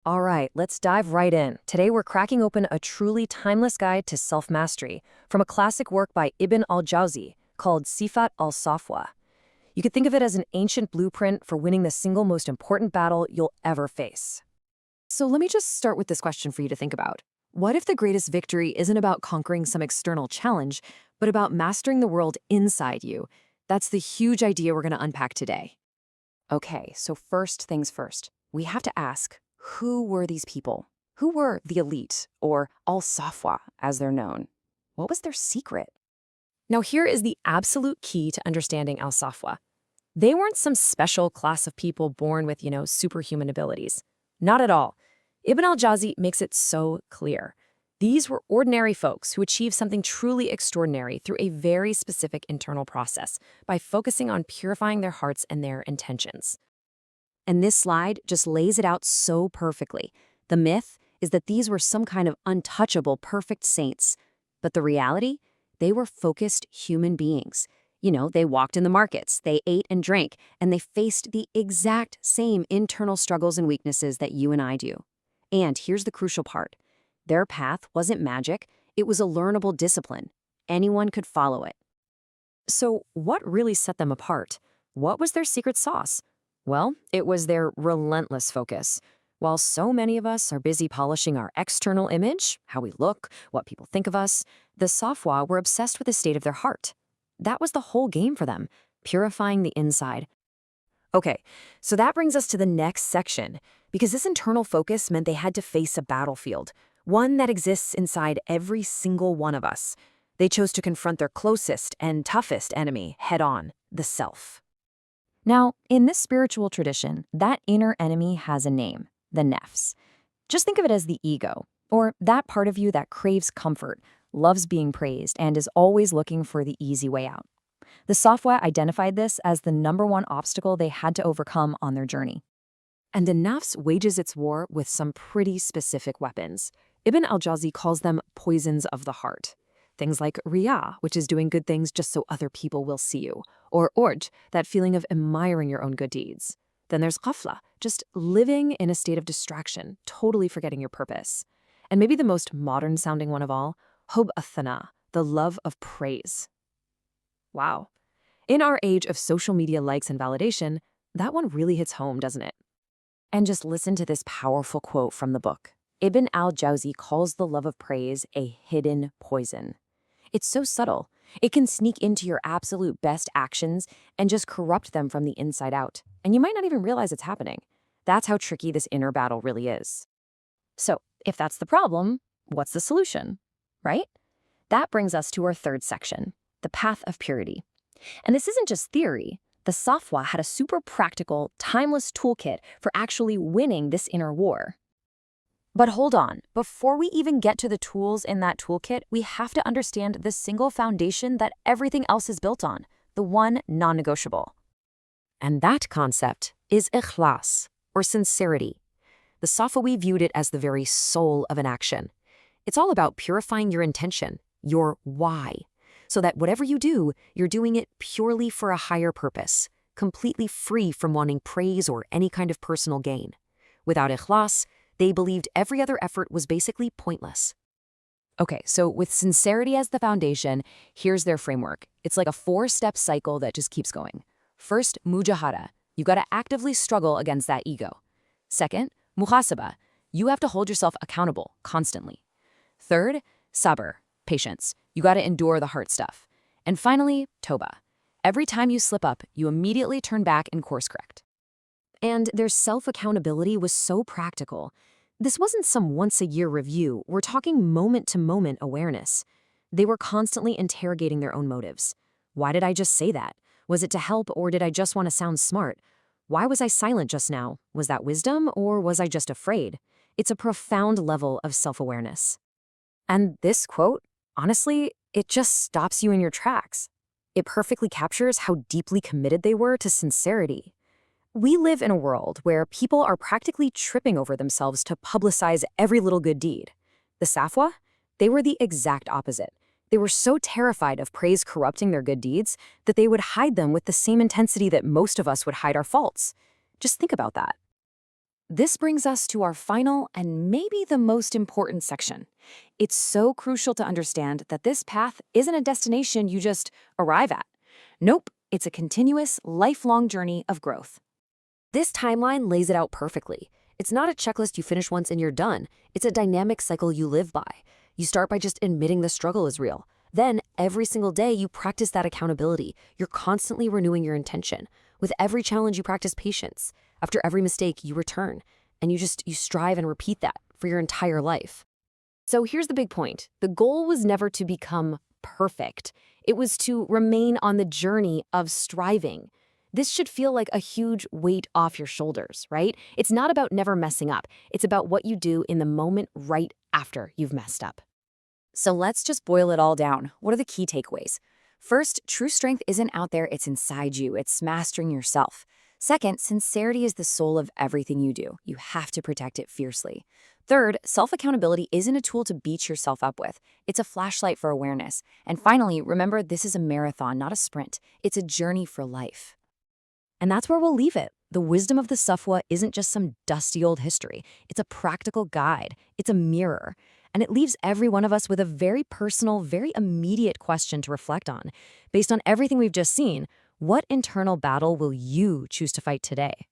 All right, let's dive right in. Today we're cracking open a truly timeless guide to self-mastery from a classic work by Ibn al-Jawzi called Sifat al-Safwa. You could think of it as an ancient blueprint for winning the single most important battle you'll ever face. So let me just start with this question for you to think about. What if the greatest victory isn't about conquering some external challenge, but about mastering the world inside you? That's the huge idea we're going to unpack today. Okay, so first things first. We have to ask, who were these people? Who were the elite, or al-Safwa, as they're known? What was their secret? Now here is the absolute key to understanding al-Safwa. They weren't some special class of people born with, superhuman abilities. Not at all. Ibn al-Jawzi makes it so clear. These were ordinary folks who achieved something truly extraordinary through a very specific internal process by focusing on purifying their hearts and their intentions. And this slide just lays it out so perfectly. The myth is that these were some kind of untouchable, perfect saints. But the reality? They were focused human beings. They walked in the markets, they ate and drank, and they faced the exact same internal struggles and weaknesses that you and I do. And here's the crucial part. Their path wasn't magic, it was a learnable discipline. Anyone could follow it. So what really set them apart? What was their secret sauce? Well, it was their relentless focus. While so many of us are busy polishing our external image, how we look, what people think of us, the Safwa were obsessed with the state of their heart. That was the whole game for them, purifying the inside. Okay, so that brings us to the next section, because this internal focus meant they had to face a battlefield, one that exists inside every single one of us. They chose to confront their closest and toughest enemy head-on, the self. Now, in this spiritual tradition, that inner enemy has a name, the nefs. Just think of it as the ego, or that part of you that craves comfort, loves being praised, and is always looking for the easy way out. The Safwa identified this as the #1 obstacle they had to overcome on their journey. And the nafs wages its war with some pretty specific weapons. Ibn al-Jawzi calls them poisons of the heart. Things like riyah, which is doing good things just so other people will see you, or urj, that feeling of admiring your own good deeds. Then there's ghafla, just living in a state of distraction, totally forgetting your purpose. And maybe the most modern-sounding one of all, hub athana, the love of praise. Wow. In our age of social media likes and validation, that one really hits home, doesn't it? And just listen to this powerful quote from the book. Ibn al-Jawzi calls the love of praise a hidden poison. It's so subtle. It can sneak into your absolute best actions and just corrupt them from the inside out. And you might not even realize it's happening. That's how tricky this inner battle really is. So, if that's the problem, what's the solution? Right? That brings us to our third section, the path of purity. And this isn't just theory. The Safwa had a super practical, timeless toolkit for actually winning this inner war. But hold on, before we even get to the tools in that toolkit, we have to understand the single foundation that everything else is built on, the one non-negotiable. And that concept is ikhlas, or sincerity. The Safawi viewed it as the very soul of an action. It's all about purifying your intention, your why, so that whatever you do, you're doing it purely for a higher purpose, completely free from wanting praise or any kind of personal gain. Without ikhlas, they believed every other effort was basically pointless. Okay, so with sincerity as the foundation, here's their framework. It's like a 4-step cycle that just keeps going. First, mujahada. You gotta actively struggle against that ego. Second, muhasaba. You have to hold yourself accountable constantly. Third, sabr, patience. You gotta endure the hard stuff. And finally, toba. Every time you slip up, you immediately turn back and course correct. And their self-accountability was so practical. This wasn't some once-a-year review. We're talking moment-to-moment awareness. They were constantly interrogating their own motives. Why did I just say that? Was it to help, or did I just want to sound smart? Why was I silent just now? Was that wisdom, or was I just afraid? It's a profound level of self-awareness. And this quote, honestly, it just stops you in your tracks. It perfectly captures how deeply committed they were to sincerity. We live in a world where people are practically tripping over themselves to publicize every little good deed. The Safwa, they were the exact opposite. They were so terrified of praise corrupting their good deeds that they would hide them with the same intensity that most of us would hide our faults. Just think about that. This brings us to our final and maybe the most important section. It's so crucial to understand that this path isn't a destination you just arrive at. Nope, it's a continuous, lifelong journey of growth. This timeline lays it out perfectly. It's not a checklist you finish once and you're done. It's a dynamic cycle you live by. You start by just admitting the struggle is real. Then, every single day, you practice that accountability. You're constantly renewing your intention. With every challenge, you practice patience. After every mistake, you return. And you strive and repeat that for your entire life. So here's the big point. The goal was never to become perfect. It was to remain on the journey of striving. This should feel like a huge weight off your shoulders, right? It's not about never messing up. It's about what you do in the moment right after you've messed up. So let's just boil it all down. What are the key takeaways? First, true strength isn't out there, it's inside you. It's mastering yourself. Second, sincerity is the soul of everything you do. You have to protect it fiercely. Third, self-accountability isn't a tool to beat yourself up with. It's a flashlight for awareness. And finally, remember, this is a marathon, not a sprint. It's a journey for life. And that's where we'll leave it. The wisdom of the Safwa isn't just some dusty old history. It's a practical guide. It's a mirror. And it leaves every one of us with a very personal, very immediate question to reflect on. Based on everything we've just seen, what internal battle will you choose to fight today?